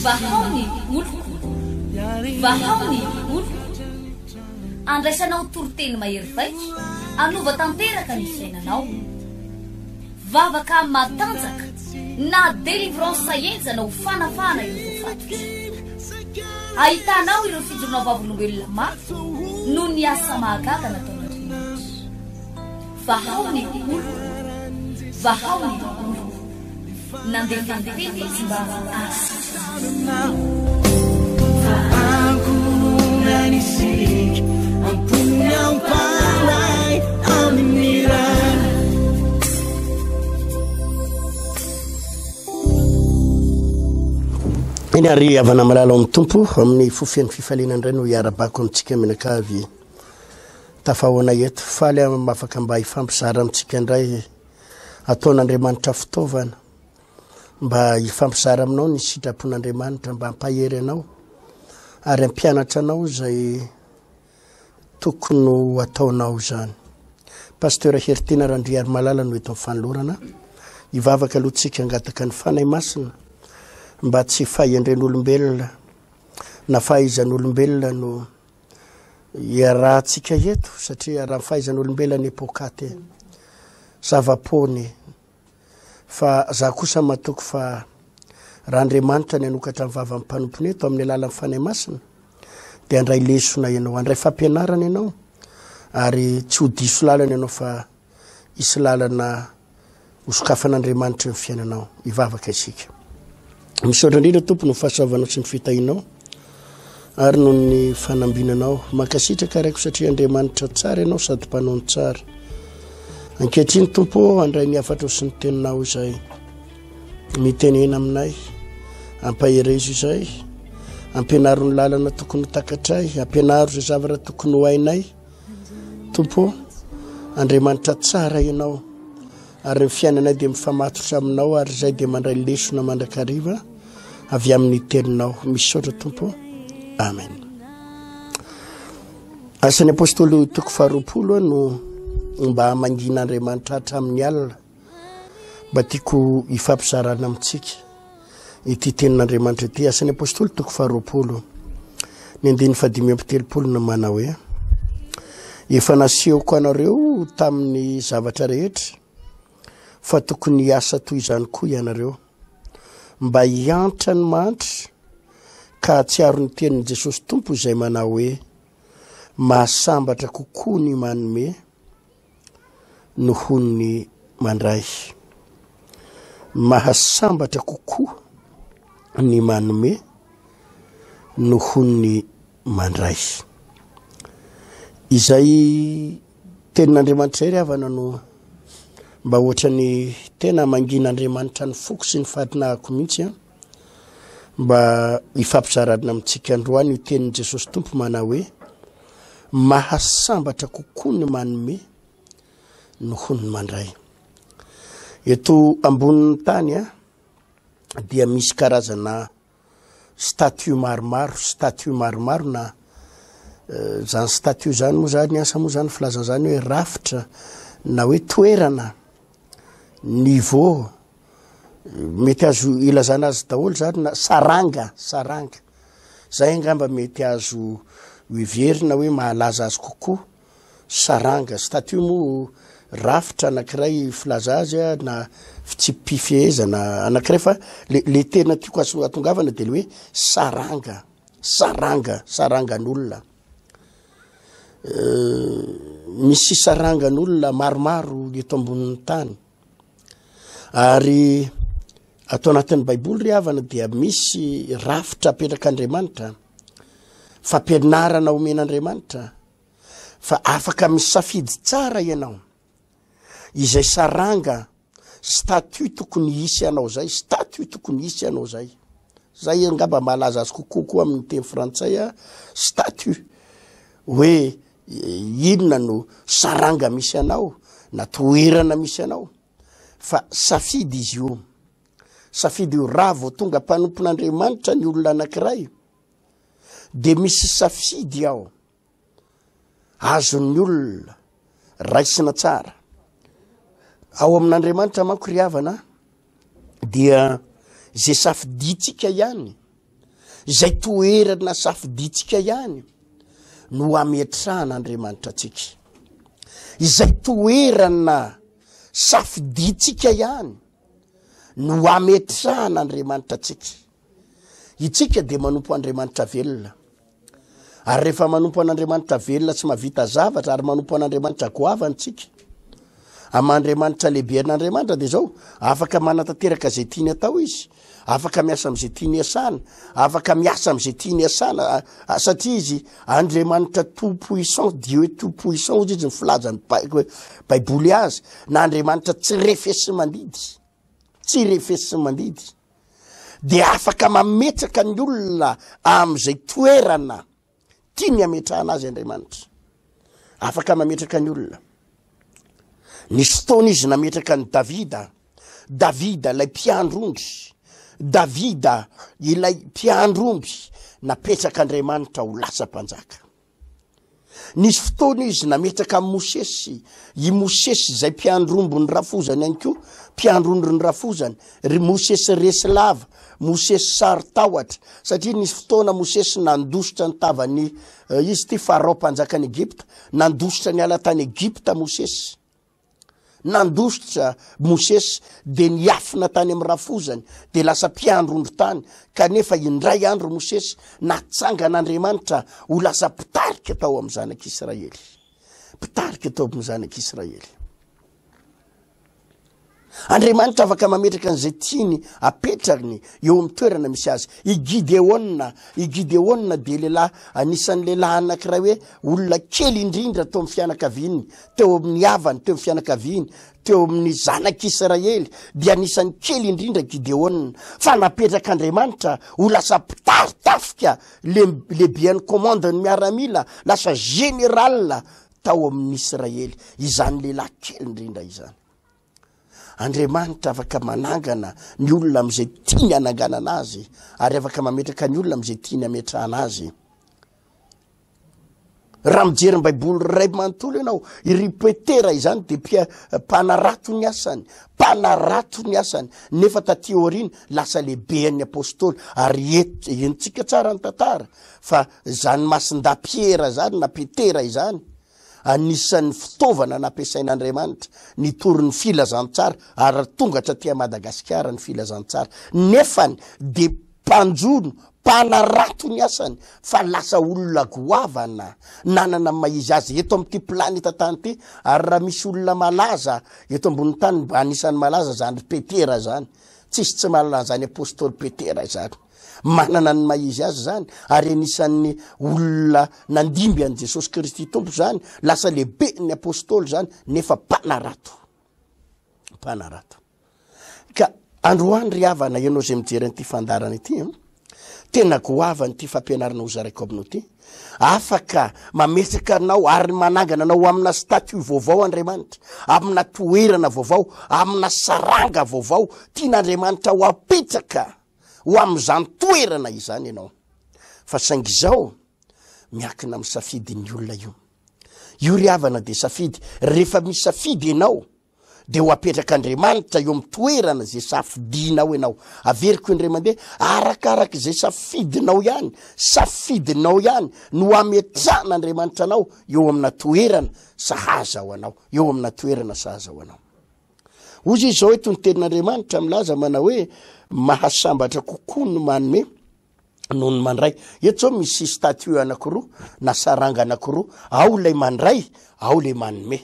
vahaony oloko vahaony oloko andraisanao toroteny mahery vaika anova tanteraka ny fiainanao vavaka matanjaka na délivrance enjana ho fanafana ireo fatotra ahitanao ireo fijorona vavolombelona mafy no ny asa mahagaga nataon'Andriamanitra vahaony oloko vahaony oloko nandefandefety izy mba asa iny ary avana malala amin'ny tompo amin'ny fofian'ny fifaliana indray no hiarabako amintsika menakavy tafahoana eto faly mafaka mba hifampizara amintsika indray ataon'Andriamanitra fitaovana mba hifampizara aminao ny sitrapon'Andriamanitra mba hampahery anao ary hampianatra anao zay tokony ho ataonao zany. Pasteur Hertina Randriary Malala no eto fanolorana hivavaka alohantsika hangataka ny fanahy masina mba tsy fahendren'olombelona na fahaizan'olombelona no iarahantsika eto satria raha fahaizan'olombelona epokate zavapony fa za kosa matoko fa raha Andriamanitra ny anokatra ny vava mpanompony eto amin'ny alalan'ny fanahy masina dia andray lesona ianao andray fampianarana ianao ary tsy ho diso lalana ianao fa isy lalana hosokafan'Andriamanitra ny fiainanao hivavaka isika. Misaotra indrindra tompony ny fahasoavanao sy ny fitahinao ary noho ny fanambinanao mankasitraka raiko satria Andriamanitra tsara ianao sady mpanao tsara ankehitriny tompo andray ny afatra sy ny teninao izay mitenena aminay ampahery izy izay ampianaro ny lalana tokony takatray ampianaro izay zavatra tokony ho hainay tompo Andriamanitra tsara ianao ary ny fiainanay dia mifamatotra aminao ary izay dia mandray lesona mandrakariva avy amin'ny teninao misaotra tompo amen. Asan'ny apôstôly toko 20 no mba mangin'Andriamanitra hatramin'ny alina mba tiako hifampizarana amintsika ity tenin'Andriamanitra ity. Asan'ny apôstôly toko 20 ny 5:30 no mana hoe efa nasehoko anareo tamin'ny zavatra rehetra fa tokony hiasa toy izany koa ianareo mba hiantra ny mantra ka hatsiaro ny tenin'i Jesosy Tompo izay manao hoe mahasambatra kokoa ny manome noho ny mandray. Mahasambatra kokoa ny manome noho ny mandray. Izay tenin'Andriamanitra iray havana no mba ohatrany tena mangin'Andriamanitra ny foko sy ny fahatinahako mihitsy mba hifampizarana amintsika androany io tenin'i Jesosy Tompo manao hoe mahasambatra kokoa ny manome noho ny mandray. Eto ambonin'ny tany dia misy karazana statue maromaro na zany statue zany moa zany asa moa zany filazana zany hoe rafitra na hoe toerana niveau mety azo ilazana azy daholo zany na saranga zay angamba mety azo hiverina hoe mahalaza azy kokoa saranga. Statue moa rafitra anankiray filaza azy na fitsipifehezana anankiray fa le tena tiako atongavana dia le hoe sarangan'olona. Misy sarangan'olona maromaro eto ambonin'ny tany ary atao anatin'ny Baiboly ry havana dia misy rafitra apetrak'Andriamanitra fampianarana omen'Andriamanitra fa afaka misafidy tsara ianao izay saranga statue tokony hisy ianao zay zay angamba mahalaza azy kokoa amin'ny teny frantsay statue hoe inona no saranga misy anao na toerana misy anao fa safidy izy io raha vao tonga mpanompon'Andriamanitra ny olona anankiray dia misy safidy ao azon'ny olona raisina tsara ao amin'Andriamanitra manko ry havana dia zay safiditsika ihany, zay toerana safiditsika ihany no ametrahana Andriamanitra atsika. Izay toerana safiditsika ihany no ametrahana Andriamanitra atsika. Itsika dia manompo Andriamanitra velona. Ary rehefa manompo an'Andriamanitra velona tsy mavita zavatra ary manompo an'Andriamanitra goavana tsika. Am'Andriamanitra lehibe an'Andriamanitra dia zao, afaka manatanteraka zay tiany atao izy, afaka miasa am'izay tiany asana, afaka miasa am'izay tiany asana, satria izy Andriamanitra tout puissant, Dieu tout puissant ozy izy ny filazany Baiboly azy, na Andriamanitra tsy refesy mandidy, tsy refesy mandidy, dia afaka mametraka ny olona am'izay toerana tiany ametrahana azy Andriamanitra. Afaka mametraka ny olona. Nisy fotoana izy nametraka ny Davida ilay mpiandrondry, Davida ilay mpiandromby napetraka Andriamanitra ho lasa mpanjaka. Nisy fotoana izy nametraka Mosesy, i Mosesy zay mpiandromby ny rafozany ihany koa, mpiandrondry ny rafozany, Mosesy resy lava, Mosesy sary tahotra, satria nisy fotoana Mosesy nandositra ny tavany izy ty Farao mpanjakany Egypta, nandositra ny ala tany Egypta Mosesy. Nandositra Mosesy de niafina tany amin'ny rafozany de lasa mpiandrondro tany, kanefa indray andro Mosesy natsangan'Andriamanitra ho lasa mpitarika tao amin'ny zanak'Israely, mpitarika tao amin'ny zanak'Israely. Andriamanitra afaka mametraka an'izay tiany apetrakiny eo amin'ny toerana misy azy. I Gideona dia lehilahy, anisan'ny lehilahy anankiray hoe olona kely indrindra teo amin'ny fianakaviany, teo amin'ny havany, teo amin'ny fianakaviany, teo amin'ny zanak'Israely, dia anisan'ny kely indrindra Gideona, fa napetrak'Andriamanitra ho lasa mpitaritafika lehibean'ny commandeny miaramila, lasa général tao amin'ny Israely. Izany lehilahy kely indrindra izany. Andriamanitra afaka manangana ny olona am'izay tiany ananganana azy, ary afaka mametraka ny olona am'izay tiany ametrahana azy. Raha mijery ny Baiboly ray manontolo ianao, i ripetera izany dia mpanarato ny asany, mpanarato ny asany, nefa taty aoriana lasa lehibean'ny apôstôly, ary entsika tsara ny tantara fa zany masinda-Piera zany na Petera izany, anisan'ny fitaovana nampiasain'Andriamanitra nitory ny filazantsara ary tonga hatraty Madagasikara ny filazantsara, nefany de mpanjono, mpanarato ny asany, fa lasa olona goavana nanana maizy azy eto amin'ity planeta tany ty. Ary raha misy olona malaza eto ambony tany anisan'ny malaza zany Petera zany, tsisy tsy malaza zany apôstôly Petera zany, manana ny maizy azy zany, ary anisan'ny olona nandimby an Jesosy Kristy tompo zany, lasa lehibe ny apôstôly zany, nefa mpanarato. Ka androany ry havana ianao zay mijery an'ity fandarana ity, tena goavany ty fampianarana ho zaraiko aminao ty. Afaka mametraka anao ary manangana anao amina statut vaovao Andriamanitra, amina toerana vaovao, amina saranga vaovao, tian'Andriamanitra ho apetraka ho am'izany toerana izany ianao. Fa saingy izao miakina amin'ny safidy ny olona io ry havana de safidy. Rehefa misy safidy ianao de ho apetrak'Andriamanitra eo amin'ny toerana zay safidinao ianao. Averiko indray mandeha arakaraka zay safidinao ihany no ametrahan'Andriamanitra anao eo amina toerana sahaza ho anao, eo amina toerana sahaza ho anao. Ozy izy zao eto ny tenin'Andriamanitra milaza manao hoe mahasambatra kokoa no manome noho ny mandray. Eto zao misy statut anankiroa na saranga anankiroa, ao lay mandray, ao lay manome.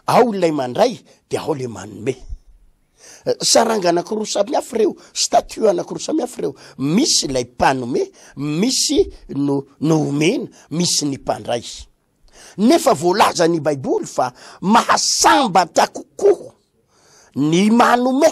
Ao lay mandray dia ao lay manome. Saranga anankiroa samihafa reo, statut anankiroa samihafa reo. Misy lay mpanome, misy no omena, misy ny mpandray. Nefa voalaza ny Baiboly fa mahasambatra kokoa ny manome,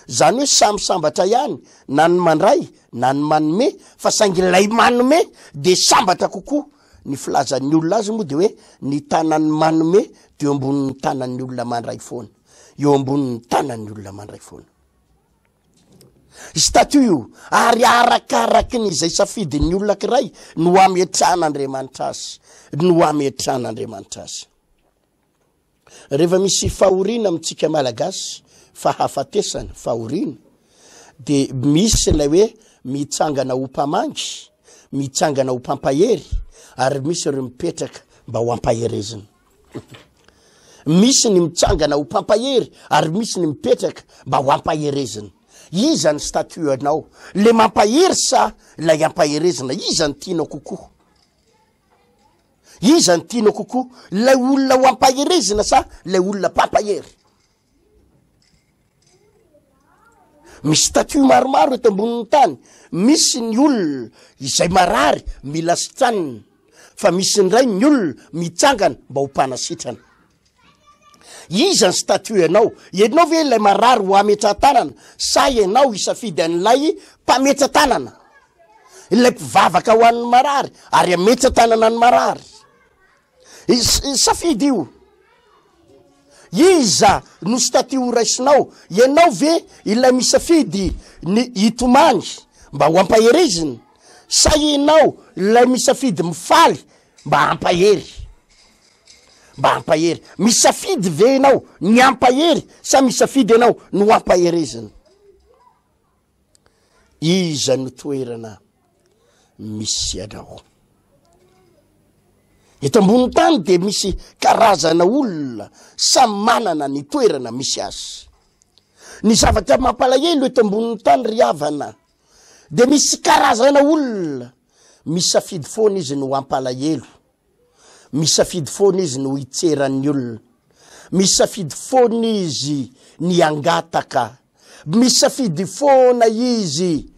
zany hoe sambatra ihany, na ny mandray na ny manome, fa saingy lay manome de sambatra kokoa. Ny filazan'ny olona azy moa de hoe ny tanan'ny manome de eo ambonin'ny tanan'ny olona mandray foana, eo ambonin'ny tanan'ny olona mandray foana. Statut io ary arakaraky n'izay safidin'ny olona kiray no ametrahan'Andriamanitra azy, no ametrahan'Andriamanitra azy. Rehefa misy fahoriana amintsika malagasy fahafatesany fahorina de misy ilay hoe mitsangana ho mpamangy mitsangana ho mpampahery ary misy ireo mipetraka mba ho ampaherezina misy ny mitsangana ho mpampahery ary misy ny mipetraka mba ho ampaherezina iza ny statut anao le mampahery sa lay ampaherezina iza ny tianao kokoa iza ny tianao kokoa lay olona ho ampaherezina sa lay olona mpampahery misy statut maromaro eto ambonin'ny tany misy ny olona izay marary mila sitranina fa misy ndray ny olona mitsangana mba ho mpanasitrana iza ny statut ianao ve lay marary ho ametra-tanana sa ianao isafidy an'ilay mpametra-tanana ilay mpivavaka ho an'ny marary ary ametra-tanana ny marary safidy io iza no statut ho raisinao ianao ve ilay misafidy ny hitomany mba ho ampaherezina sa ianao ilay misafidy mifaly mba ampahery misafidy ve ianao ny ampahery sa misafidy ianao no ampaherezina iza no toerana misy anao eto ambony tany de misy karazana olona samy manana ny toerana misy azy ny zavatra mampalahelo eto ambony tany ry havana de misy karazana olona misafidy foana izy no ampalahelo misafidy foana izy no hitseran'ny olona misafidy foana izy ny angataka misafidy foana izy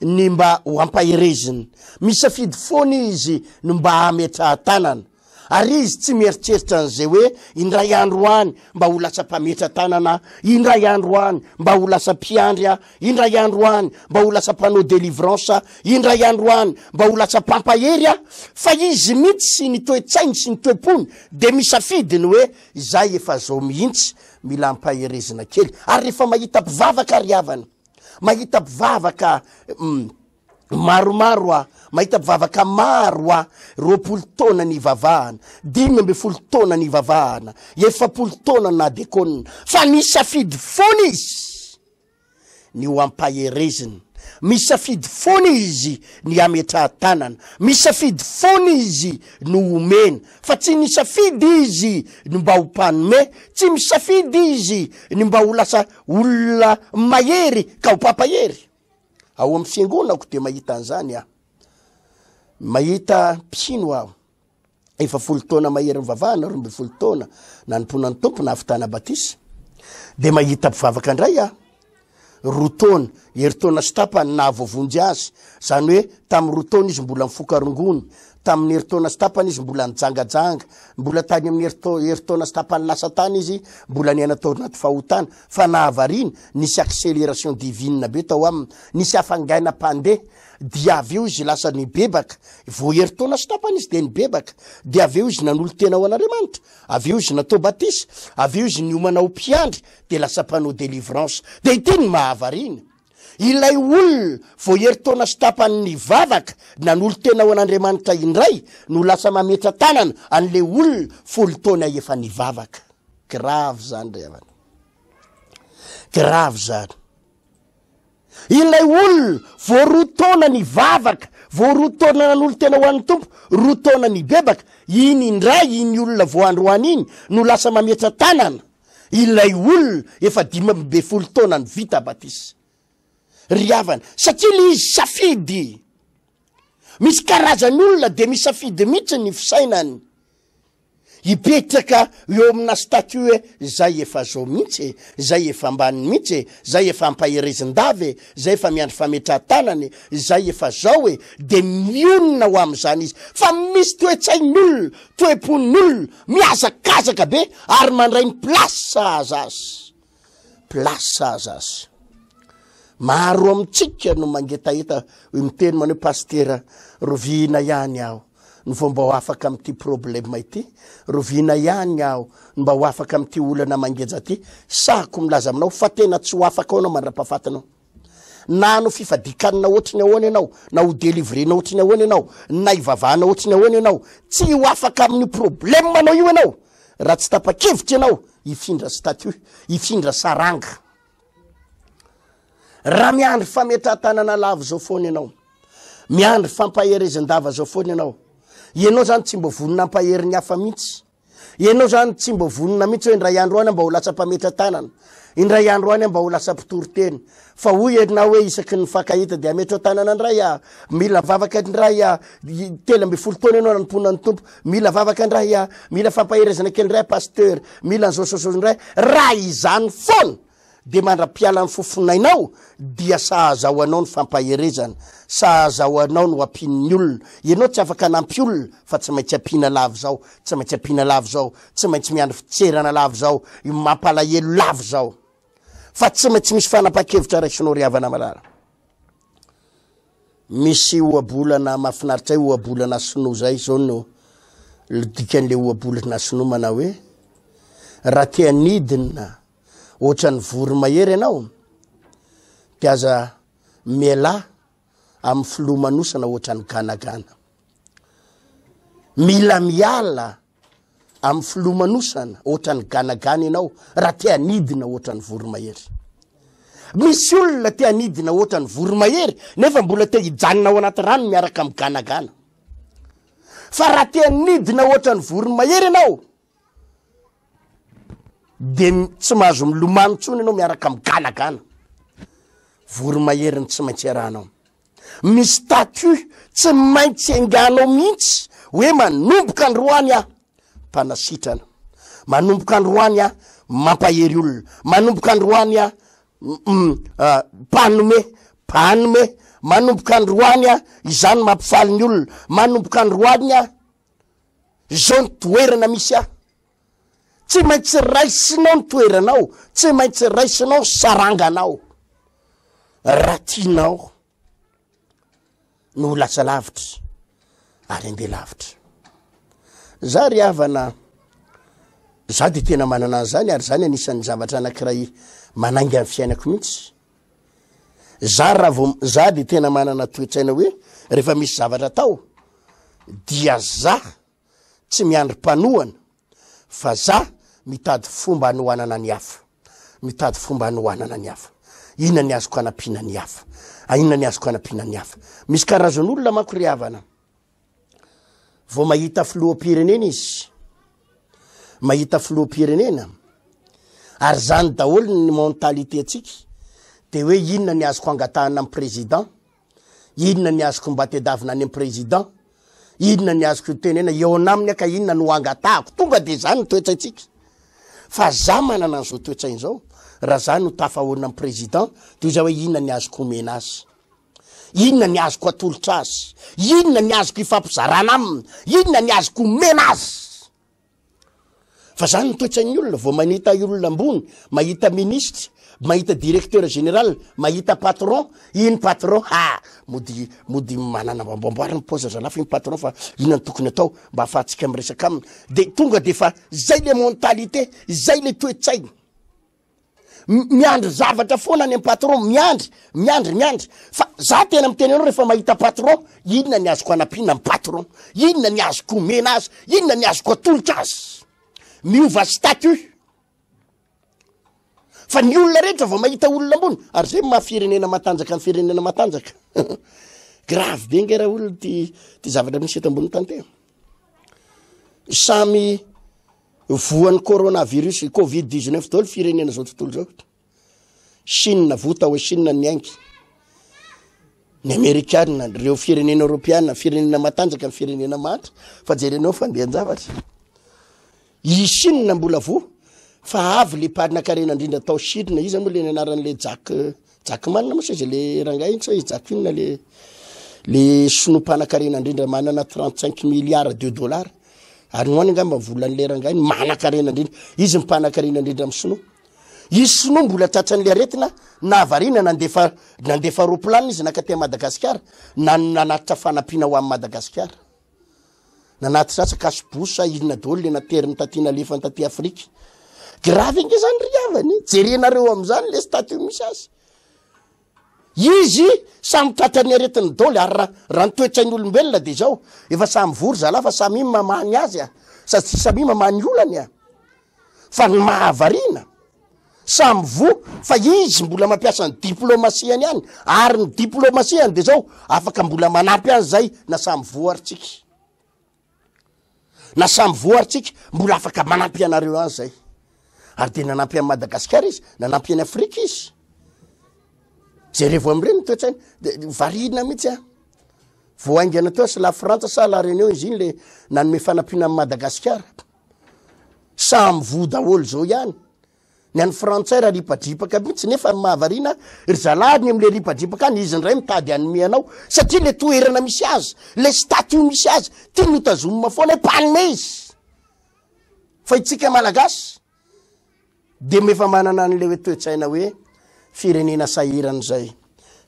ny mba ho ampaherezina misafidy foana izy no mba ametra-tanana ary izy tsy mieritreritra an'izay hoe indray andro any mba ho lasa mpametra-tanana indray andro any mba ho lasa mpiandry indray andro any mba ho lasa mpanao délivrance indray andro any mba ho lasa mpampahery fa izy mihitsy ny toe-tsainy sy ny toe-pony de misafidy ny hoe zay efa zao mihitsy mila ampaherezina kely ary rehefa mahita mpivavaka ry havana mahita mpivavaka maromaro mahita mpivavaka maro 20 taona ny vavahana 15 taona ny vavahana 7 taona na dekonina fa misafidy foana izy ny ho ampaherezina misafidy foana izy ny ametra-tanana misafidy foana izy no omena fa tsy misafidy izy no mba ho mpanome tsy misafidy izy ny mba ho lasa olona mahery ka ho pampahery ao amin'ny fiangonako de mahita an'izany mahita mpino aho 10 taona mahery mivavahana 12 taona nanomponany tompo na avitana batisa de mahita mpivavaka ndray 2 taona heritaona sy tapany na voavonjy azy zany hoe tamin'ny 2 taona izy mbola mifokarongony tamin'ny heritaona sy tapany izy mbola nijangajanga mbola tany amin'ny heritaona sy tapany lasa tany izy mbola ny anatao anaty fahotana fa nahavarina nisy accélération divine be tao aminy nisy afangaina mpandeha dia avy eo izy lasa ny bebaka vo heritaona sy tapany izy de ny bebaka de avy eo izy nanolo tena ho an'Andriamanitra avy eo izy natao batisa avy eo izy ny homanao mpiandry de lasa mpanao délivrance de ity ny mahavarina ilay olona vo heritaona sy tapany ny vavaka nanolo tena ho an'Andriamanitra indray no lasa mametra-tanana an'le olona 10 taona efa ny vavaka grave zany ry havana grave zany ilay olona vo 2 taona ny vavaka vo 2 taona nanolo tena ho an'ny tompo 2 taona ny bebaka iny indray iny olona vo andro ho an'iny no lasa mametra-tanana ilay olona efa 15 taona ny vita batisa ry havana satria le izy safidy misy karazany olona de misafidy mihitsy ny fisainany hipetraka eo amina statut hoe zay efa zao mihitsy zay efa ambany mihitsy zay efa ampaherezin-davy zay efa miandry fametra-tanany zay efa zao de mionona ho am'izany izy fa misy toe-tsain'olona toe-pon'olona miazakazaka be ary mandray ny plasa azy maro amitsika no mangetaheta miteny manao pastera rovina ihany aho no fomba ho afaka amity problème ity rovina ihany aho mba ho afaka amity olana mangeja ty sako milaza aminao fa tena tsy ho afaka ao anao mandra-pahafatanao na no fifadikanina ohatriny ahoana ianao na ho délivrena ohatriny ahoana ianao na hivavahana ohatriny ahoana ianao tsy ho afaka amin'ny problème manao io ianao raha tsy tapa-kevitra ianao ifindra statut ifindra saranga raha miandry fametratanana lavo zao foana ianao, miandry fampaherezan-dava zao foana ianao zany tsy mbo vonina ampahery ny hafa mihitsy, ianao zany tsy mbo vonina mihitsy hoe indray andro any mba ho lasa mpametratanana, indray andro any mba ho lasa mpitory-teny, fa hoy erinao hoe isaky ny fakahita dia ametratanana indray mila vavaka indray 13 taona ianao nanomponina ny tompo, mila vavaka indray mila fampaherezana kely indray pasteur, mila nzao indray, raha izany foana de mandra-piala ny fofonainao dia sahazahoanao ny fampaherezana, sahazahoanao no ampin'ny olona, ianao tsy afaka nampy olona fa tsy maintsy ampiana lavo zao, tsy maintsy ampiana lavo zao, tsy maintsy miandry fitserana lavo zao, mampalahelo lavo zao, fa tsy maintsy misy fanapa-kevitra raisinao ry havana malala. Misy ohabolana mahafinaritra ohabolana sinoa zay zao no dikan'le ohabolana sinoa manao hoe raha tia nidina ohatrany voromahery ianao dia aza miala amin'ny filomanosana ohatrany ganagana, mila miala amin'ny filomanosana ohatrany ganagana ianao raha tia nidina ohatrany voromahery. Misy olona tia nidina ohatrany voromahery nefa mbola te hijanona ao anaty rano miaraka amin'ny ganagana, fa raha tia nidina ohatrany voromahery ianao de tsy mahazo milomano tsony ianao miaraka amin'ny ganagana, voromahery ny tsy maintsy arahanao. Misy statut tsy maintsy enganao mihitsy hoe manomboka androany mpanasitrana, manomboka androany mampahery olona, manomboka androany panome, manomboka androany izany mampifaly ny olona, manomboka androany zao ny toerana misy tsy maintsy raisinao ny toeranao, tsy maintsy raisinao saranganao raha tianao no lasa lavitra ary andeha lavitra. Za ry havana, za de tena manana an'izany ary zany anisan'ny zavatra anankiray manainga amin'ny fiainako mihitsy. Za de tena manana toetraina hoe rehefa misy zavatra tao dia za tsy miandry mpanohana fa za mitady fomba hanohanana ny hafa, mitady fomba hanohanana ny hafa. Inona ny azoko hanampiana ny hafa, inona ny azoko hanampiana ny hafa. Misy karazan'olona manko ry havana, vao mahita filoham-pirenena izy, mahita filoham-pirenena ary zany daholo ny mentalité atsika de hoe inona ny azoko angatahana amin'ny président, inona ny azoko mba tedavina any amin'ny président, inona ny azoko tenena eo anaminy ka inona no angatahako, tonga de zany ny toetrantsika. Fa za manana an'izao toetrainy zao, raha zany no tafahoana amin'ny président toy za hoe inona ny azoko omena azy, inona ny azoko atolotra azy, inona ny azoko ifampizarana aminy, inona ny azoko omena azy. Fa zany ny toetran'ny olona, vao mahita olona ambony, mahita ministre, mahita directeur général, mahita patron, iny patron mody manana mbamboariny pose zalafa iny patron fa inona ny tokony atao mba ahafahantsika miresaka aminy, de tonga de fa zay le mentalité, zay le toetsainy. Miandry zavatra foana any amin'ny patron, miandry fa za tena miteny anao rehefa mahita patron, inona ny azoko hanampiana amin'ny patron, inona ny azoko omena azy, inona ny azoko atolotra azy, miova statut. Fa ny olona rehetra vao mahita olona ambony, ary zay mahafirenena matanjaka ny firenena matanjaka grave be ngera olona ty zavatra misy eto ambony tany teo. Samy voan'ny coronavirus Covid-19 daholo firenena zao tontolo zao. Chine vota hoe Chine ny ainky, ny Amerikana, reo firenena Europiana, firenena matanjaka ny firenena matra, fa jerenao fandehan-javatra. I Chine mbola vo fa avy le mpanakarena indrindra tao Chine, izy moa le anaran'le Jack manana moa izy le rangainy sa izy Jack inona le sinoa mpanakarena indrindra manana 35 milliards de dollars. Ary noany angamba volan'le rangainy manakarena indrindra, izy mpanakarena indrindra amin'ny sinoa. Izy sinoa mbola tratran'le aretina nahavariana nandefa roplanina izy nakaty Madagasikara, nanatitra fanampiana ho amin'ny Madagasikara. Nanatitra ratsaka asibosa inona daholo le nateriny tatina lefa taty Afrika. Grave inge zany ry havany, jerenareo amin'izany le statut misy azy. Izy samy tratrany aretiny daholo ary raha nitoetrainy olombelona de zao, efa samy vory zala fa samy mamany azy samy mamany olany fa ny mahavarina Samy vo fa izy mbola mampiasa ny diplômasiany ihany ary ny diplômasiany de zao afaka mbola manampy any zay na samy voaritsika na samy voaritsika mbola afaka manampy anareo any zay ary de nanampy any Madagasikara izy nanampy any Afrika izy jerevo amreny toetsainy de varina mihitsy a voaingana teo sy la Frantsa sa la Réunion izy iny le nanome fanampina any Madagasikara samy vo daholo zao ihany ny any Frantsay raha ripadripaka mihitsy nefa mahavarina ry zalany am'le ripadripaka any izy ndray mitady anome anao satria le toerana misy azy le statut misy azy tia notazomina foana palme izy fa itsika malagasy de mefa manana an'le hoe toetsaina hoe firenena sahirana zay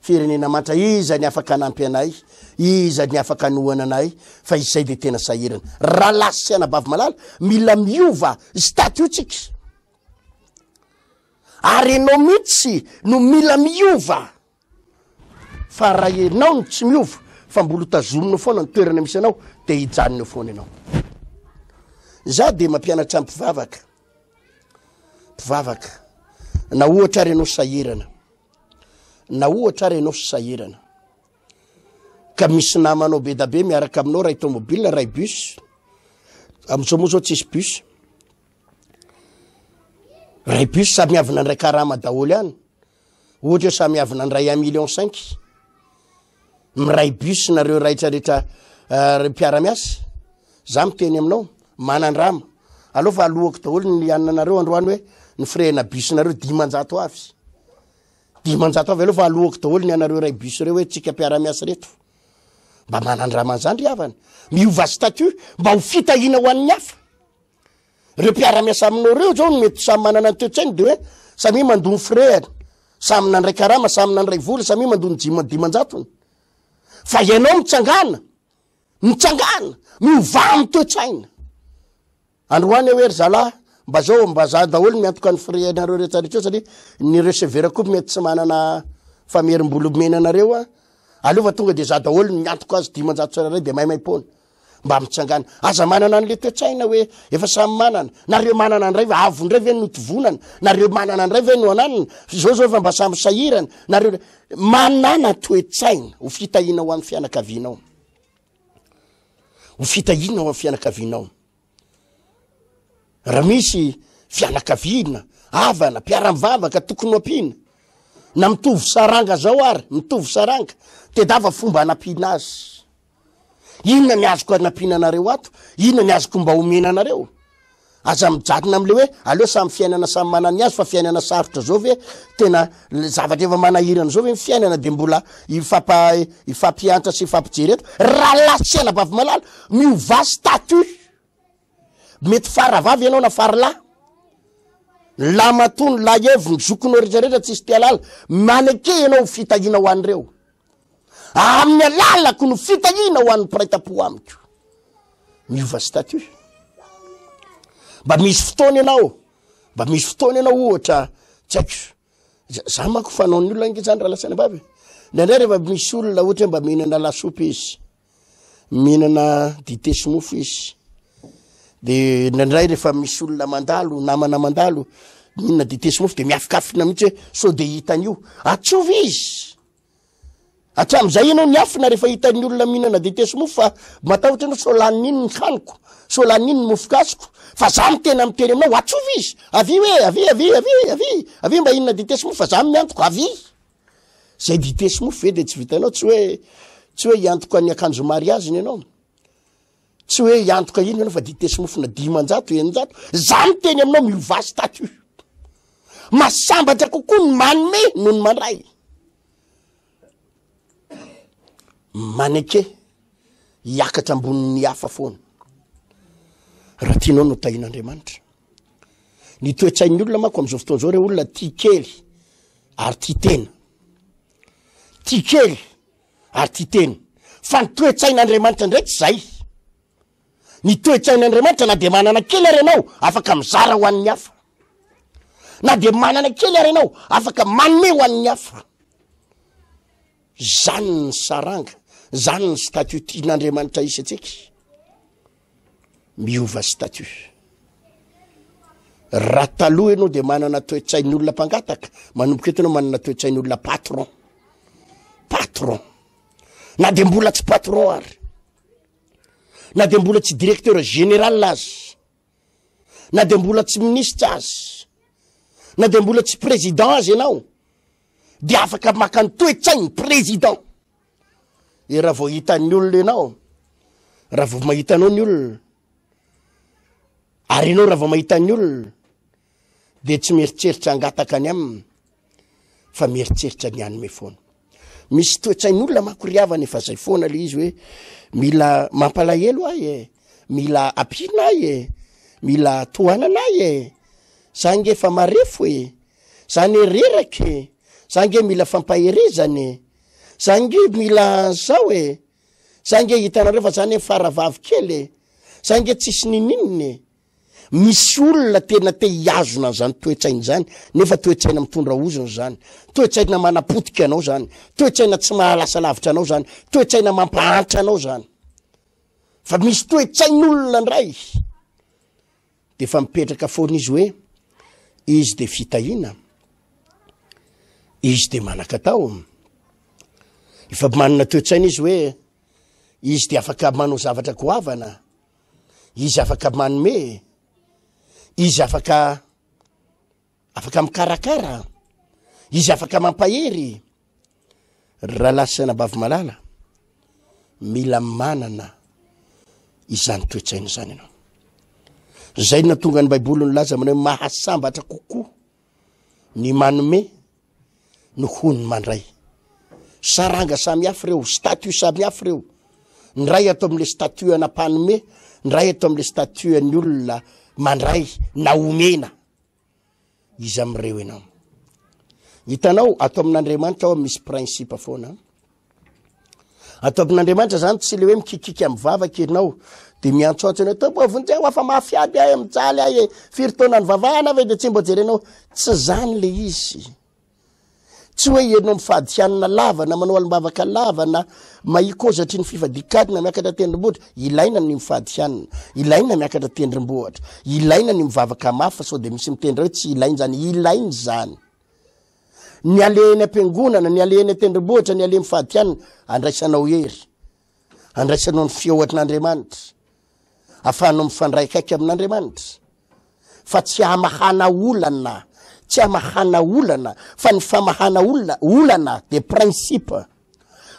firenena matra iza ny afaka anampy anay iza ny afaka anohana anay fa izay de tena sahirana raha lasy sy anabavy malala mila miova statut tsika ary enao mihitsy no mila miova fa raha enao no tsy miova fa mbola tazomina foana ny toerana misy anao de hijanona foana ianao za de mampianatra mpivavaka na ohatra ary enao sahirana na ohatra ary enao sahirana ka misy namanao be da be miaraka aminao ray tomobile ray bus am'izao moa zao tsisy bus ray bus samy avina ndray karama daholo ihany ohatra hoe samy avina ndray 1,5 million miray bus nareo raitsarehetra mpiaramiasa za miteny aminao manandrama aloha fa alohako daholo ny anina nareo androany hoe ny frena bus nareo 500 avy 500 avy aloha fa alohako daholo ny anareo ray bus reo hoe tsika mpiaramiasa reto mba manandrama an'izany ry havana miova statut mba ho fitahina ho an'ny hafa reo mpiaramiasa aminao reo zao no mety samy manana ny toetsainy de hoe samy mandony frere samy nandray karama samy nandray vola samy mandony 500 fa ianao mitsangana miova amin'ny toetsaina androany hoe ry zalahy mba zao mba za daholo miantoka ny frere nareo rehetrarehetra satria ny receveur koa mety tsy manana famerim-bolo menanareo a aloha fa tonga de za daholo miantoka azy 500 tsararay de maimaimpona mba mitsangana aza manana an'le toetsaina hoe efa samy manana nareo manana andray va avondray ve notovonana nareo manana andray ve no ananana zao efa mba samy sahirana nareo manana toetsaina ho fitahina ho amin'ny fianakavianao raha misy fianakaviana avana mpiara-mivavaka tokony ho ampina na mitovy saranga zao ary mitovy saranga tedava fomba anampiana azy inona ny azoko anampiana anareo ato inona ny azoko mba omena anareo aza mijadona am'le hoe aleo samy fiainana samy manany azy fa fiainana sarotra zao ve tena zavatra efa manahirana zao ve ny fiainana de mbola ifampiantra sy ifampijereto raha lasy anabavy malala miova statut mety faravavy ianao na faralahy la matony la evo ny zokonao rehetrarehetra tsisy tia lala maneke ianao fitahina ho an'ireo amin'ny alalako no fitahina ho an'ny mpiraita-po amiko miova statut mba misy fotoana ianao ohatra tsy haiko za mako fanaon'ny olona inge zany raha lasany abavy ndraindray rehefa misy olona ohatra hoe mba mihinana lasopy izy mihinana dité sy mofo izy de ndraindray rehefa misy olona mandalo namana mandalo mihinana dité sy mofo de miafikafina mihitsy hoe so de hitan'io atsovy izy hatram'izay ianao niafina rehefa hitan'ny olona mihinana dité sy mofo fa matahotra anao so lanin'iny ny haniko so lanin'iny ny mofokasiko fa za mitena miteny aminao atsovy izy avy hoe avy mba inona dité sy mofo fa za miantoko avy zay dité sy mofo ve de tsy vitanao tsy hoe iantoka ny akanjo mariaziny ianao tsy hoe iantoka ino ianao fa dité sy mofo na 500 800 za miteny aminao miova statut masambatra kokoa ny manome noho ny mandray maneke hiakatra ambonin'ny hafa foana raha tianao no tahin'Andriamanitra ny toetsain'ny olona mako am'izao fotoana zao reo olona tia kely ary tia tena fa ny toetsain'Andriamanitra ndraiky zay ny toetsain'Andriamanitra na de manana kely ary ianao afaka mizara ho an'ny hafa na de manana kely ary ianao afaka manome ho an'ny hafa zany ny saranga zany ny statut tian'Andriamanitra isy atsika miova statut raha taloha ianao dia manana toe-tsain'ny olona mpangataka, manomboka eto ianao manana toe-tsain'ny olona patron. Patron. Na dia mbola tsy patron ary. Na dia mbola tsy directeur général azy. Na dia mbola tsy ministre azy. Na dia mbola tsy président azy ianao. Dia afaka makany toe-tsain'ny président. E raha vao hitan'ny olona ianao, raha vao mahitanao ny olona, ary ianao raha vao mahitan'ny olona, dia tsy mieritreritra angataka any aminy, fa mieritreritra ny anome foana. Misy toe-tsain'ny olona makoriavana efa zay foana le izy hoe mila mampalahelo ahy mila ampina ahy mila tohanana ahy sange efa marefo zany reraka sange mila fampaherezany sange mila zao sange hitanareo fa zany faravavy kely sange tsisy ninininy. Misy olona tena te hiazona zany toe-tsaina zany, nefa toe-tsaina mitondra ozona zany, toe-tsaina manapotika anao zany, toe-tsaina tsy mahalasa lavitra anao zany, toe-tsaina mampahantra anao zany. Fa misy toe-tsain'olona ndray de fa mipetraka foana izy hoe izy de fitahina, izy de manakatao. Efa manana toe-tsaina izy hoe izy de afaka manao zavatra goavana, izy afaka manome, izy afaka mikarakara, izy afaka mampahery. Raha lasana bavy malala, mila manana izany toe-tsaina zany ianao. Zay na tonga ny Baiboly nilaza manao mahasambatra kokoa ny manome noho ny mandray. Saranga samy hafa reo, statut samy hafa reo. Ny ray atao amin'le statut ana mpanome, ny ray atao amin'le statut ny olona mandray na omena. Izy am'ireo ianao. Hitanao atao amin'Andriamanitra ao misy principe foana. Atao amin'Andriamanitra zany tsy le hoe mikikika amin'ny vavaka ianao de miantsoatso anao to mbo vonjeo afa mafiady ahy mijaly ahy firy taona ny vavahana ve de tsy mbo jerenao. Tsy zany le izy. Tsy hoe ianao mifadianana lava na manao alim-bavaka lava na mahikôzatry ny fifadikadina miakatra tendrombohitra, ilaina ny mifadianana, ilaina miakatra tendrombohitra, ilaina ny mivavaka mafy. Sao de misy mitendra hoe tsy ilaina zany, ilaina zany. Ny aleny ampiangonana, ny aleny tendrombohitra, ny aleny mifadianana, andraisanao hery, andraisanao ny fiaohatrin'Andriamanitra, afahanao mifandray kaiky amin'Andriamanitra. Fa tsy hamahana olana, tsy hamahana olana, fa ny famahana olana de principe.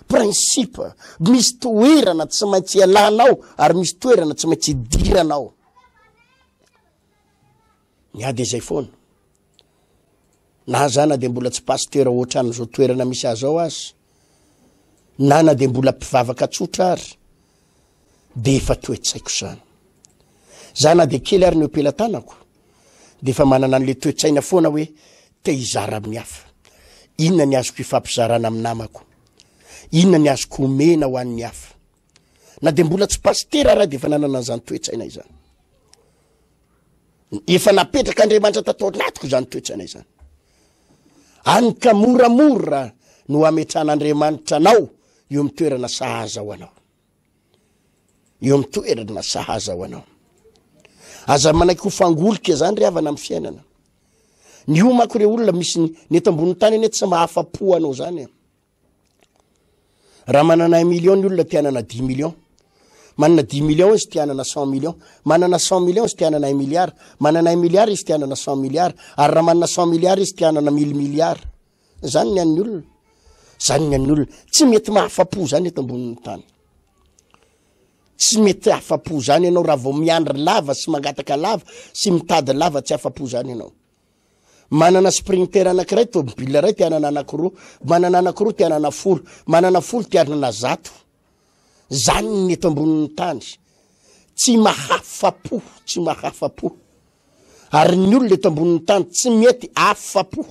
Principe, misy toerana tsy maintsy ialanao ary misy toerana tsy maintsy idiranao. Niady zay foana. Na zana de mbola tsy pasteur ohatrany zao toerana misy azao azy, na de mbola mpivavaka tsotra ary, de efa toe-tsaiko zany. Zana de kely ary ny opelantanako, de fa manana an'le toe-tsaina foana hoe te hizara amin'ny hafa. Inona ny azoko ifampizarana amin'ny namako? Inona ny azoko omena ho an'ny hafa? Na de mbola tsy pasteur ary de fa nanana zany toe-tsaina izany. Efa napetraka Andriamanitra tatao anatiko zany toe-tsaina izany. Anika moramora no ametran'Andriamanitra anao eo amin'ny toerana sahaza ho anao. Eo amin'ny toerana sahaza ho anao. Aza manaiky ho fangolika zany ry havana amin'ny fiainana. Ny omako ireo olona misy ny eto ambony tany eny tsy mahafa-po anao zany. Raha manana 1 million ny olona tianana 10 million. Manana 10 million izy tianana 100 million. Manana 100 million izy tianana 1 milliard. Manana 1 milliard izy tianana 100 milliard. Ary raha manana 100 milliard izy tianana 1000 milliard. Zany ny an'ny olona. Zany ny an'ny olona. Tsy mety mahafa-po zany eto ambonin'ny tany. Tsy mety afa-po zany ianao raha vao miandry lava sy mangataka lava sy mitady lava tsy afa-po zany ianao. Manana sprinter anankiray tomobile ray tianana anankiroa, manana anankiroa tianana 10, manana 10 tianana 100. Zany ny eto ambonin'ny tany. Tsy mahafa-po, tsy mahafa-po. Ary ny olona eto ambonin'ny tany tsy mety afa-po.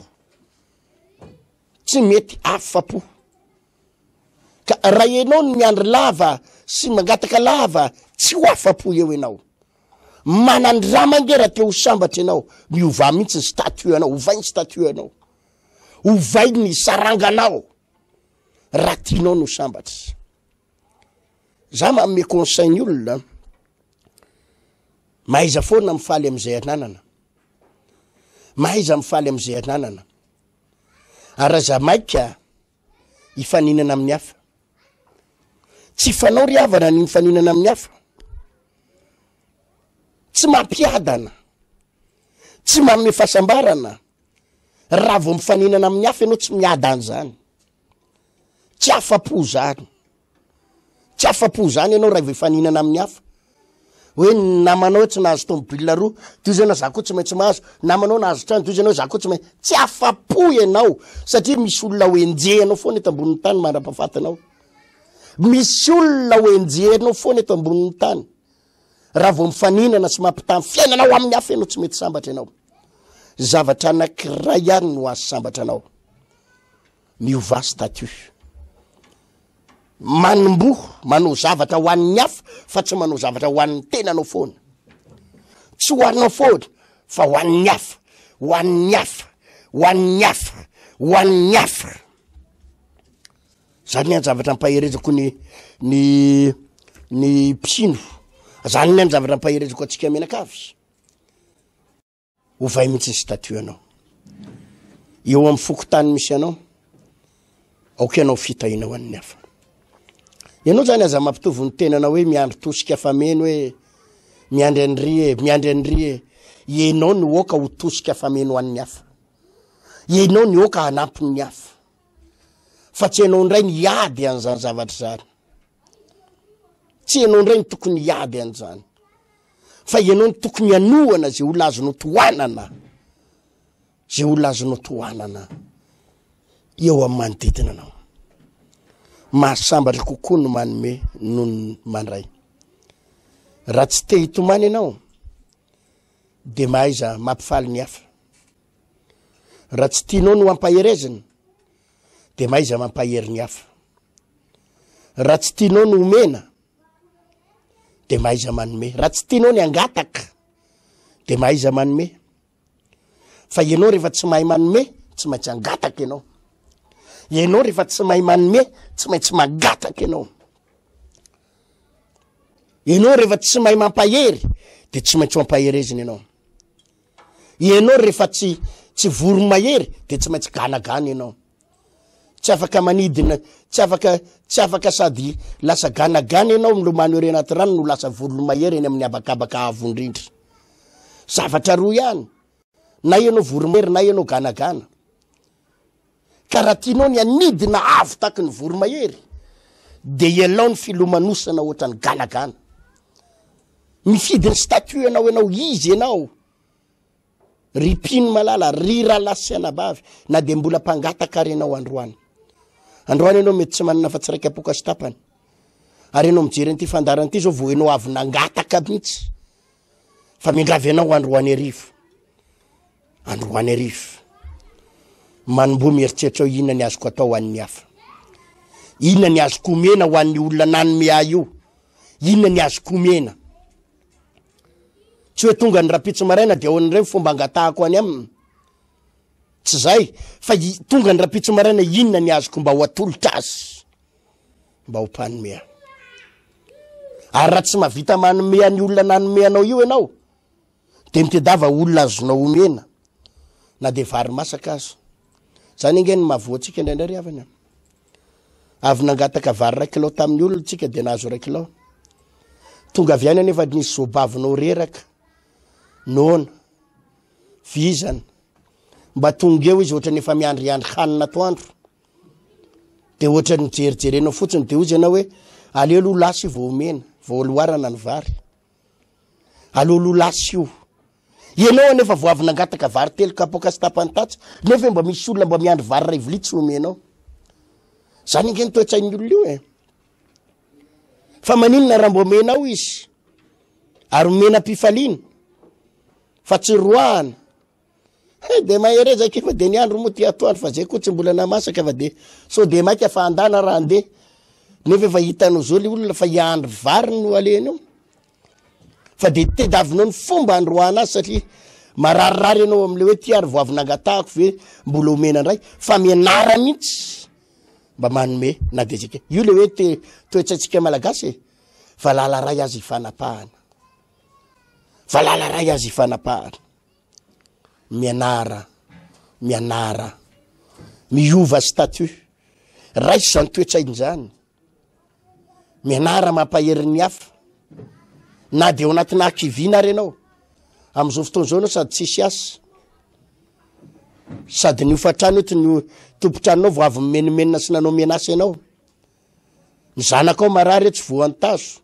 Tsy mety afa-po. Ka raha ianao ny miandry lava sy mangataka lava, tsy ho afa-po eo ianao. Manandramangera teo sambatra ianao, miova mihitsy ny statut anao, ovay ny statut anao, ovay ny saranganao, raha tianao no sambatra. Za manome conseil ny olona, mahaiza foana mifaly am'izay ananana. mahaiza mifaly am'izay ananana ary zamaika ifaninana amin'ny hafa tsy fanao ry havana ny mifaninana amin'ny hafa tsy mampiadana tsy manome fahasambarana raha vao mifaninana amin'ny hafa ianao tsy miadana zany tsy afapo zany tsy afapo zany ianao raha vao ifaninana amin'ny hafa hoe namanao tsy nahazo tomobile roa toy zay anao za koa tsy maintsy mahazo namanao nahazo trano toy zay anao za koa tsy maintsy tsy afapo ianao satria misy olona hoenjehanao foana eto ambonin'ny tany mandrapahafatanao misy olona hoenjehanao foana eto ambonin'ny tany raha vao mifaninana sy mampitamy fiainanao amin'ny hafa ianao tsy mety sambatra ianao zavatra anankiray ihany no azo sambatra anao miova statut manombo manao zavatra ho an'ny hafa fa tsy manao zavatra ho an'ny tenanao foana tsy ho anao foana fa ho an'ny hafa ho an'ny hafa ho an'ny hafa ho an'ny hafa zany ny zavatra ampaherezako ny mpino zany ny zavatra ampaherezako atsika menakavy ovay mihitsy ny statut anao eo amin'ny fokotany misy anao aoka ianao fitahina ho an'ny hafa ianao zany aza mampitovy ny tenanao hoe miandry tosika fameno hoe miandry andry ianao ny oka ho tosika fameno ho an'ny hafa ianao ny oka hanampy ny hafa fa tsy ianao ndray ny iady an'izany zavatra zany tsy ianao ndray ny tokony iady an'izany fa ianao ny tokony anohana zay olona azonao tohanana zay olona azonao tohanana eo amin'ny manodidina anao mahasambatra kokoa no manome noho ny mandray raha tsy te hitomany ianao de mahaiza mampifaly ny hafa raha tsy tianao no ampaherezina de mahaiza mampahery ny hafa raha tsy tianao no omena de mahaiza manome raha tsy tianao ny angataka de mahaiza manome fa ianao rehefa tsy mahay manome tsy maintsy angataka ianao ianao rehefa tsy mahay manome tsy maintsy mangataka ianao ianao rehefa tsy mahay mampahery de tsy maintsy mampaherezina ianao ianao rehefa tsy voro mahery de tsy maintsy ganagana ianao tsy afaka manidina tsy afaka sady lasa ganagana ianao milomano ere anaty rano no lasa volo mahery eny amin'ny abakabaka avondrindra zavatra roa ihany na ianao voro mahery na ianao ganagana ka raha tianao ny anidina avo taky ny voro mahery de ialao ny filomanosana ohatra ny ganagana mifidy ny statut ianao izy ianao ripiny malala ry ralasyana-bavy na de mbola mpangataka ary ianao androany ianao mety tsy manana fa tsy raiky apoka sy tapany ary ianao mijery an'ity fandarana ity zao vo ianao avy nangataka mihitsy fa mingravy ianao androany arivo manombo mieritreritra ao inona ny azoko atao ho an'ny hafa inona ny azoko omena ho an'ny olona nanome ahy io inona ny azoko omena tsy hoe tonga ny rapitso maraina de ao an'ireny fomba angatahako any aminy tsy zay fa tonga ny rapitso maraina inona ny azoko mba ho atolotra azy mba ho mpanome ary raha tsy mavita manome any olona nanome anao io ianao de mitedava olona azonao omena na de vary masaka azy zany ingeny mahavoatsika indraindray ry havana avy nangataka vary 1 kilao tamin'ny olona tsika de nahazo 1 kilao tonga avy any anefa nisy zobavinao reraka nona vizana mba tonga eo izy ohatra nefa miandryandry hanina atoandro de ohatra ny jerijerenao fotsiny de ozy ianao hoe alelo lasy io vao omena vao loarana ny vary alolo lasy io ianao nefa vo avy nangataka vary 3 kapoka sy tapany tatsy nefa mba misy olona mba miandry vary 2 vilia tsy omenao zany ingeny toetsain'ny olona io fa maninona raha mbo omenao izy ary omena mpifaliana fa tsy roahana de maherezaka efa de ny andro moa ty atoandro fa zay koa tsy mbola namasaka fa de so de maika fa andana raha andeha nefa efa hitanao zao le olona fa hiandry vary no aleny io fa de tedavinao ny fomba androana azy satria mararirary ianao am'le hoe ty ary vo avy nangatahako ve mbola omena ndray fa mianara mihitsy mba manome na de zika io le hoe toetsatsika malagasy valala ray azy ifanapahana mianara miova statut raisy zany toetsainy zany mianara mampaherin'ny hafa na de ao anatina akivina ary ianao am'izao fotoana zao anao sady tsisy asa sady niofatrano oety ny tompotranonao vo avy mimenimenina sy nanao mianasa ianao ny zanakao marary tsy voantazo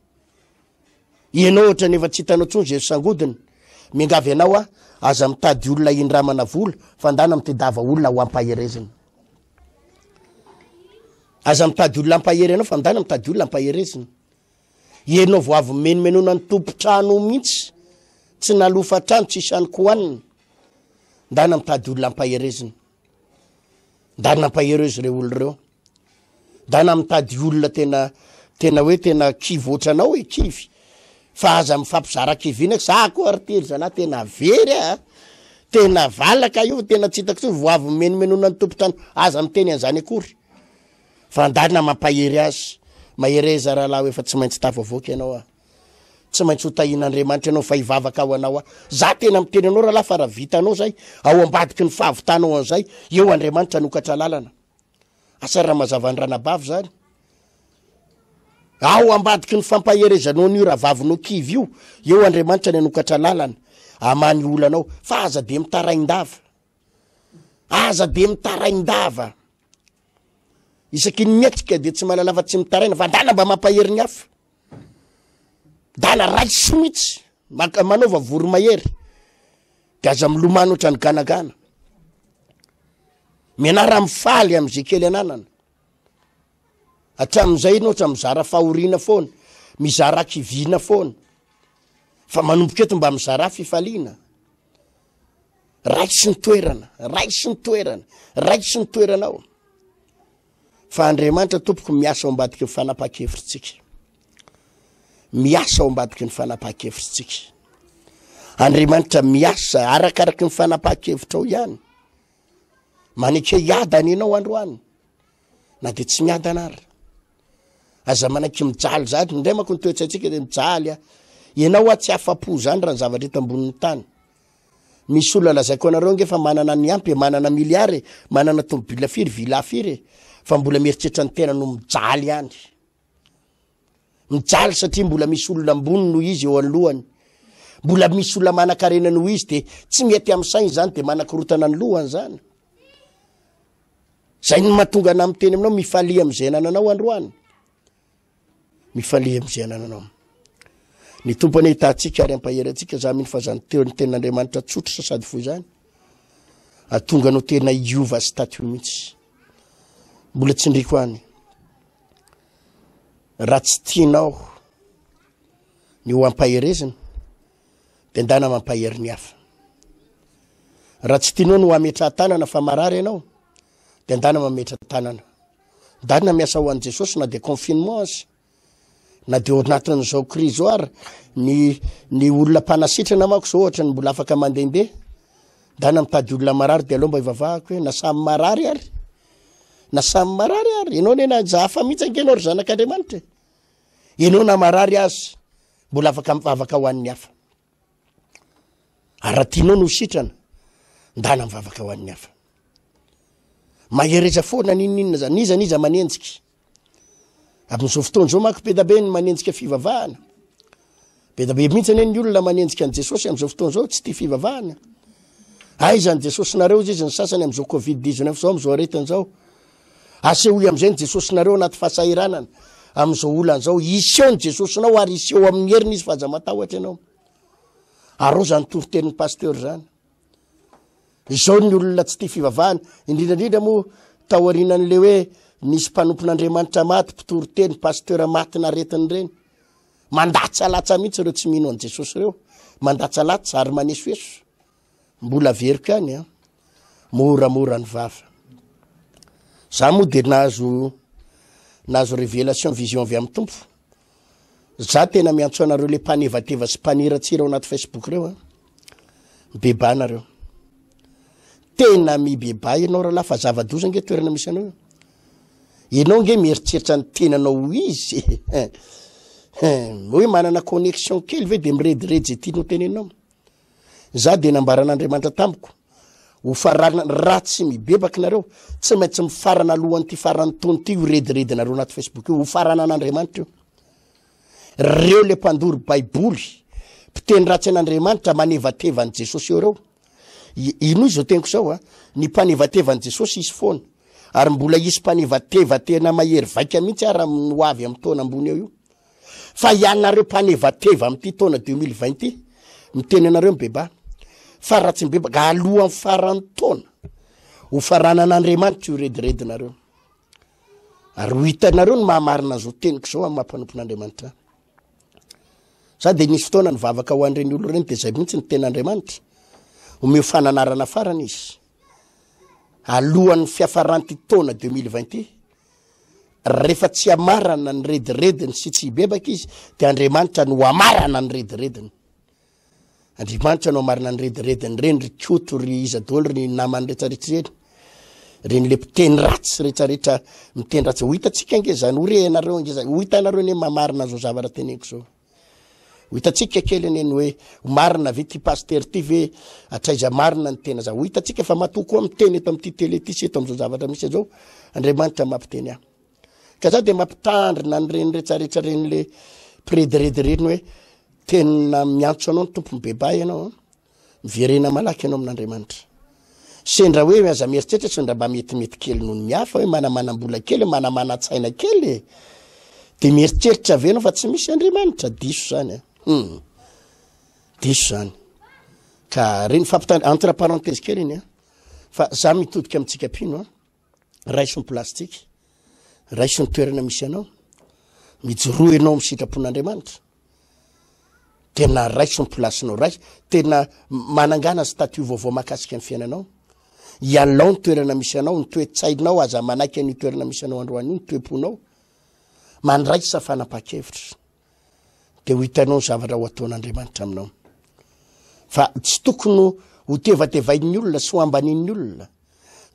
ianao ohatra nefa tsy hitanao tsony zay sangodiny mingavy ianao a aza mitady olona indramana vola fandana mitedava olona ho ampahereziny aza mitady olona ampahery anao fandana mitady olona ampahereziny ianao vo avy mimenimenona ny tompotrano mihitsy tsy nalofatrano tsy isany kohanina ndana mitady olona ampahereziny ndana ampaherezy reo olo reo ndana mitady olona tena hoe tena kivy ohatranao hoe kivy fa aza mifampizara kivina za koa aritery zana tena very a tena valaka io tena tsy hitako tsony vo avy mimenimenona ny tompotrano aza miteny an'izany akory fa ndana mampahery azy mahereza rahalahy efa tsy maintsy tafavoaka ianao a tsy maintsy hotahin'Andriamanitra ianao fa hivavaka ao anao a za tena miteny anao rahalahy fa raha vitanao zay ao ambadiky ny fahavitanao an'izay eo Andriamanitra nokatra lalana asa raha mazava ny ranabavy zany ao ambadiky ny fampaherezanao n'io raha vavinao kivy io eo Andriamanitra ny anokatra lalana amany olanao fa aza de mitaraindava isaky ny miatrika de tsy mahalala fa tsy mitaraina fa ndana mba mampahery ny hafa ndana raisy mihitsy manaova voro mahery de aza milomano oatra ny ganagana mianara mifaly am'izay kely ananana hatramin'izay no oatra mizara fahoriana foana mizara kivina foana fa manomboka eto mba mizara fifaliana raisy ny toeranao fa Andriamanitra tompoko miasa ao ambadiky ny fanapaha-kevitritsika Andriamanitra miasa arakaraky ny fanapaha-kevitra ao ihany maneke hiadana ianao androany na de tsy miadana ary aza manaky mijaly zany ndray manko nytoetsaitsika de mijaly a ianao a tsy afapo zany raha ny zavatra eto ambonin'ny tany misy olona lazaiko anareo nge fa manana ny ampy manana miliary manana tomobila firy vila firy fa mbola mieritreritra ny tena no mijaly ihany satria mbola misy olona ambony noho izy eo alohany mbola misy olona manan-karena noho izy de tsy mety amin'ny sainy zany de manan-korotana ny lohany zany zay ny mahatonga ana amin'ny teny aminao mifalia am'izay anananao androany ny tompony hitantsika ary ampahery antsika za mino fa zany teo ny tenin'Andriamanitra tsotra sady foy zany atonga anao tena iova statut mihitsy mbola tsindriko any raha tsy tianao ny ho ampaherezina de ndana mampahery ny hafa raha tsy tianao no hametra tanana fa marary ianao de ndana mametra tanana ndana miasa ho an' Jesosy na de confinement azy na de ao anatin'izao crise zao ary ny olona mpanasitrana mako zao ohatra ny mbola afaka mandehandeha ndana mitady olona marary de aloha mba hivavahako hoe na samy marary ary ianao nena zahafa mihitsy angenao ry zanak'Andriamanitra ianao na marary azy mbola afaka mivavaka ho an'ny hafa ary raha tianao no sitrana ndana mivavaka ho an'ny hafa mahereza foana ninina zany niza manenjika amin'izao fotoana zao manko be da be ny manenjika fivavahana be da be mihitsy ane ny olona manenjika an' Jesosy am'izao fotoana zao tsy tia fivavahana aizany Jesosynareo izy ny sasany am'izao Covid-19 zao am'izao aretiny zao asehoy am'izay ny Jesosynareo anaty fahasahiranana am'izao olan'izao iseho ny Jesosynao ary iseho amin'ny heriny izy fa aza matahotra ianao arô zany toritenin'ny pasteur zany izao ny olona tsy tia fivavahana indrindrandrindra moa taorianan'le hoe nisy mpanompon'Andriamanitra maty mpitoriteny pasteur maty naretiny reny mandatsalatsa mihitsy ireo tsy mino an' Jesosy reo mandatsalatsa ary manesoeso mbola veriko any a moramora ny vava za moa de nazo révélation vision avy amin'ny tompo za tena miantso anareo le mpanevateva sy mpaniratsira ao anaty Facebook reo a mibeba nareo tena mibeba ianao raha fa zava-doza nge toerana misy anao ianao nge mieritreritra ny tenanao izy hoe manana connexion kely ve de mirediredy zay tianao tenenao za de nambaran'Andriamanitra tamiko ho farana ratsy mibebaka nareo tsy maintsy mifarana alohan'ny ty farany taony ty io rediredinareo anaty Facebook io ho farana an'Andriamanitra io reo le mpandory baiboly mpiteny ratsy an'Andriamanitra manevatevany Jesosy eo reo ino izao teniko zao ny mpanevatevany Jesosy izy foana ary mbola isy mpanevateva tena mahery vaika mihitsy ara ho avy amin'ny taona ambony eo io fa ianareo mpanevateva amin'ity taona 2020 ty miteny anareo mibeba fa ratsy mibebaka alohan'ny farany taona ho farana an'Andriamanitra io rediredinareo ary ho hitanareo ny mahamarina zao teniko zao amin'ny mampanompon'Andriamanitra za de nisy fotoana nivavaka ho an'ireny olo reny de zay mihitsy ny ten'Andriamanitra omeo fananarana farany izy alohan'ny fiafaranty taona 2020 rehefa tsy amarana ny redirediny sy tsy hibebaka izy de Andriamanitra no amarana ny redirediny Andriamanitra no amarana ny redirediny reny ry koto ry izadolo ry namany rehetrarehetra reny le mpiteny ratsy rehetrarehetra miteny ratsy ho hitatsika nge zany ho renareo nge zany ho hitanareo ne mamarina zao zavatra teneko zao ho hitatsika kely eny hoe marina ve ty pasteur ty ve atraiza marina ny tena za ho hitatsika fa matoko amiteny eto amin'ty tele ty sy eto am'izao zavatra misy zao Andriamanitra mampiteny aho ka za de mampitandrina ny reny rehetrarehetra reny le prediredireny hoe tena miantso anao ny tompo mibeba ianao miverena malaky ianao amin'Andriamanitra sendra hoe aza mieritreritra sendra mba metimety kely noho ny hafa hoe manamanam-bola kely manamana-tsaina kely de mieritreritra ve anao fa tsy misy Andriamanitra diso zany diso zany ka reny entre parenthèse kely iny fa za mitodika amintsika pino raisony plastique raisony toerana misy anao mijoroa ianao amin'ny sitrapon'Andriamanitra tena raisony plasinao rais tena manangana statut vaovao makasika ny fiainanao ialao ny toerana misy anao ny toe-tsainao aza manaiky any toerana misy anao androany io ny toe-ponao mandraiky safanam-pakevitra de ho hitanao ny zavatra ho ataon'Andriamanitra aminao fa tsy tokony ho tevatevain'ny olona sy ho ambanin'ny olona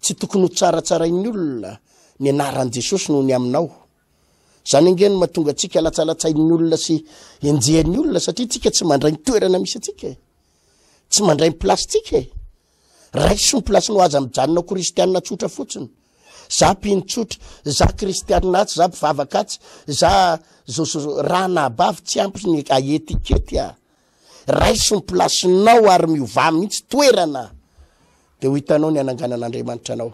tsy tokony ho tsaratsarain'ny olona ny anaran'i Jesosy noho ny aminao zany ingeny mahatonga atsika latsalatsain'ny olona sy enjehan'ny olona satria tsika tsy mandray ny toerana misy atsika tsy mandray ny plastika raisy ny plasinao aza mijanonao kristianina tsotra fotsiny za mpinotsotra za kristianina atsy za mpivavaka atsy za rana abavy tsy ampy ny aetikety raisy ny plasinao ary miova mihitsy toerana de ho hitanao ny ananganan'Andriamanitra anao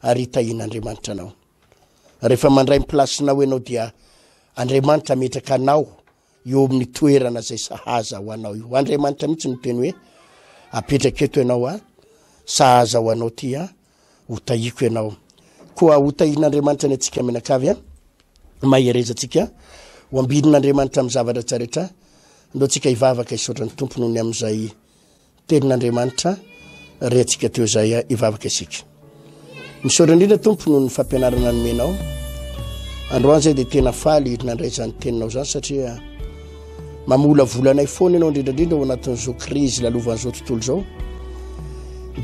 ary hitahin'Andriamanitra anao rehefa mandray ny plasinao ianao dia Andriamanitra metraka anao eo amin'ny toerana zay sahaza ho anao io Andriamanitra mihitsy no teny hoe apetraka eto ianao sahaza ho anao ty ho tahiko ianao koa ho tahin'Andriamanitra ny atsika menakavy maherezatsika ho ambidin'Andriamanitra amin'ny zavatra tsarehetra ndao tsika hivavaka hisaotra ny tompo noho ny amin'izay tenin'Andriamanitra re atsika teo zay hivavaka isika misaotra indrindra tompo noho ny fampianarana nomenao androany zay de tena faly nandray zany teninao zany satria mamola volanay foana ianao indrindrandrindra ho anatin'izao krizy lalovan'izao tontolo zao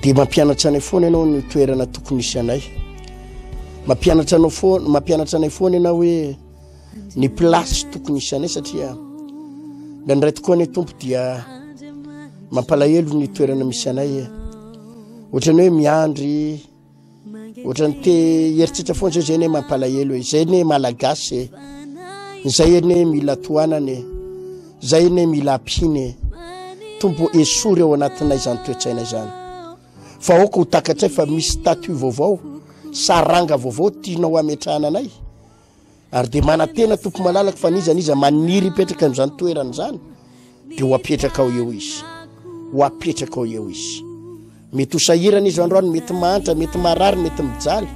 de mampianatra anay foana ianao ny toerana tokony isy anay mampianatra anay foana ianao hoe ny plasy tokony isy anay satria nandray tokoa anay tompo dia mampalahelo ny toerana misy anay ohatrany hoe miandry ohatrany te heritritra foana zay zay ne mampalahelo hoe zay ne malagasy zay ne mila toanany zay ne mila ampiny tompo esory ao anatinay zany toetsaina zany fa aoka ho takatray fa misy statut vaovao saranga vaovao tianao ametrahana anay ary de manatena tompo malalaka fa niza maniry ipetraka am'zany toerana zany de ho apetraka ao eo izy ho apetraka ao eo izy mety ho sahirana izy androany mety mahantra mety marary mety mijaly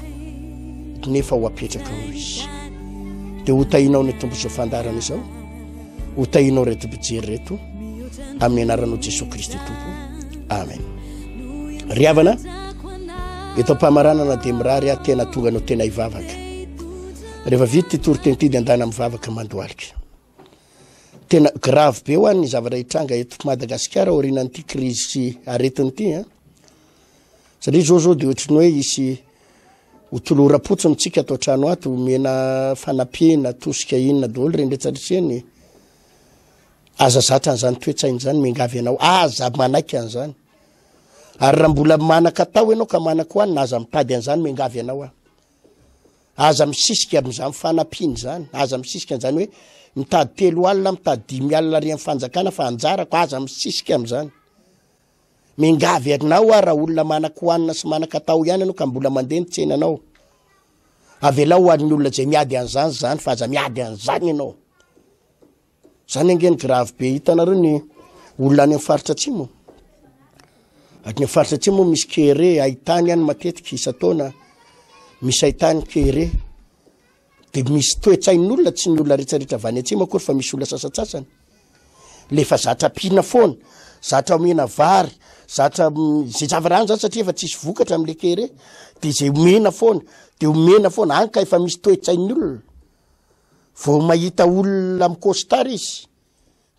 nefa ho apetraka ao izy de ho tahinao ny tompo zao fandarana izao ho tahinao reto bijery reto amin'ny anaranao Jesosy Kristy tompo amen riavana eto mpamaranana de mirary tena tonga anao tena hivavaka rehefa vita ty toro-teny ty de andana mivavaka mandoalika tena grave be ho any zavatra hitranga eto Madagasikara orinan'ity krizy sy aretiny ty satria zao de ohatrany hoe isy hotoloram-potsiny tsika atao trano ato mena fanampiana tosika inona daholo reny retsaretreny aza zatra an'izany toetsainy zany mingavy anao aza manaiky an'izany Ary raha mbola manaka atao ianao ka manaka hoanina aza mitady an'izany miangavy anao aza misisika amin'izany fanampiany zany, aza misisika an'izany hoe mitady 3 alina mitady 5 alina ary amin'ny fanjakana fa anjarako aza misisika amin'izany. Miangavy anao raha olona manaka hoanina sy manaka atao ihany anao ka mbola mandeha nitsena anao. Avelao ho an'ny olona zay miady an'izany zany fa aza miady an'izany ianao. Zany angeny grave be hitanareo ny olona any amin'ny faritra atsimo. Atny faritra atsimo misy kere ahitany any matetika isa-taona misy ahitany kere de misy toetsain'olona tsy ny olona rehetrarehetra avy any atsimo akory fa misy olona sasatsasany. Lefa zatra pina foana, zatra omena vary, zatra zay javarany zany satria efa tsisy vokatra am'le kere de zay omena foana de omena foana any ka efa misy toetsain'olona. Vao mahita olona mikostara izy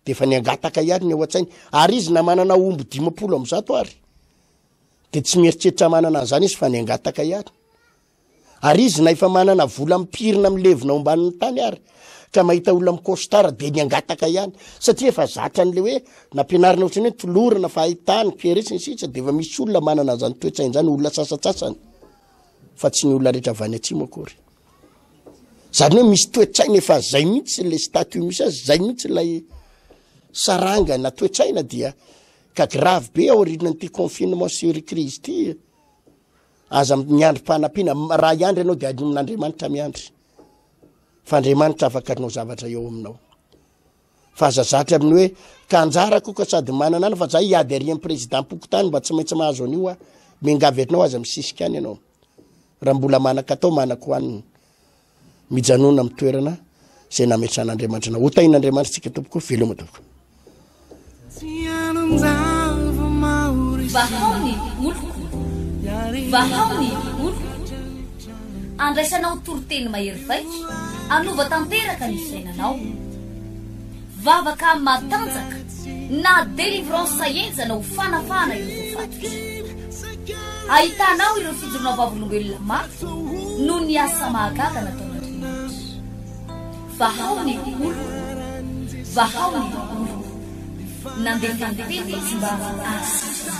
de efa niangataka ihany ny ao an-tsainy ary izy na manana omby 50 am'zato ary de tsy mieritreritra manana an'izany izy fa niangataka ihany. Ary izy na efa manana vola mipirina amlevina omban'ny tany ary ka mahita olona mikostara de niangataka ihany satria efa zatra an'le hoe nampianarina ohatrany hoe tolorana fahitany keresy ny sisa de efa misy olona manana an'izany toetsainy zany olona sasatsasany fa tsy ny olona rehetra avy any atsimo akory. Zany hoe misy toetsaina efa zay mihitsy le statut misy azy, zay mihitsy lay saranga na toetsaina dia ka grave be aorianan'ity confinement sur crise ty. Aza miandry mpanampiana raha iandry anao de amin'Andriamanitra miandry. Fa Andriamanitra afaka anao zavatra eo aminao. Fa aza zatra amin'ny hoe ka anjara koa sady manana ana fa zay iady ary amin'ny président pokotany mba tsy maintsy mahazo an'io miangavy atinao aza misisika any ianao. Raha mbola manaka atao manaka hoaniny. Mijanona amin'ny toerana zay nametran'Andriamanitra anao. Hotain'Andriamanitra tsika tompoko veloma tompoko. Vahaony oloko, vahaony oloko, andraisanao toroteny mahery vaika, anova tanteraka ny fiainanao. Vavaka matanjaka na délivrance enjana ho fanafana ireo fatotra. Ahitanao ireo fijorona vavolombelona mafy no ny asa mahagaga nataon'Andriamanitra. Vahaony oloko, vahaony oloko. Nandefandefety izy mba asitra.